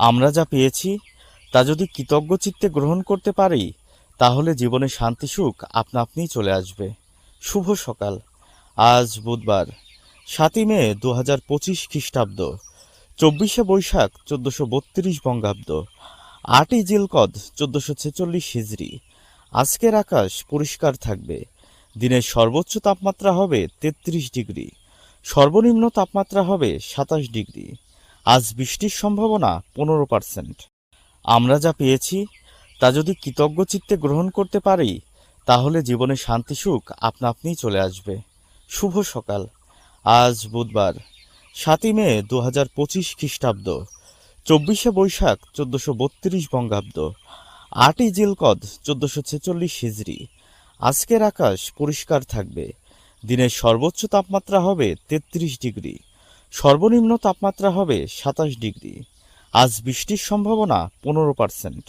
আমরা যা পেয়েছি তা যদি কৃতজ্ঞ চিত্তে গ্রহণ করতে পারি, তাহলে জীবনে শান্তি সুখ আপনা আপনিই চলে আসবে। শুভ সকাল। আজ বুধবার 7ই মে 2025 খ্রিস্টাব্দ, 24শে বৈশাখ 1432 বঙ্গাব্দ, 8ই জিলকদ 1446 হিজরি। আজকের আকাশ পরিষ্কার থাকবে। দিনের সর্বোচ্চ তাপমাত্রা হবে 33 ডিগ্রি, সর্বনিম্ন তাপমাত্রা হবে 27 ডিগ্রি। আজ বৃষ্টির সম্ভাবনা 15%। আমরা যা পেয়েছি তা যদি কৃতজ্ঞ চিত্তে গ্রহণ করতে পারি, তাহলে জীবনে শান্তি সুখ আপনা আপনিই চলে আসবে। শুভ সকাল। আজ বুধবার 7ই মে 2025 খ্রিস্টাব্দ, 24শে বৈশাখ 1432 বঙ্গাব্দ, 8ই জিলকদ 1446 হিজরি। আজকের আকাশ পরিষ্কার থাকবে। দিনের সর্বোচ্চ তাপমাত্রা হবে 33 ডিগ্রি, সর্বনিম্ন তাপমাত্রা হবে 27 ডিগ্রি। আজ বৃষ্টির সম্ভাবনা 15%।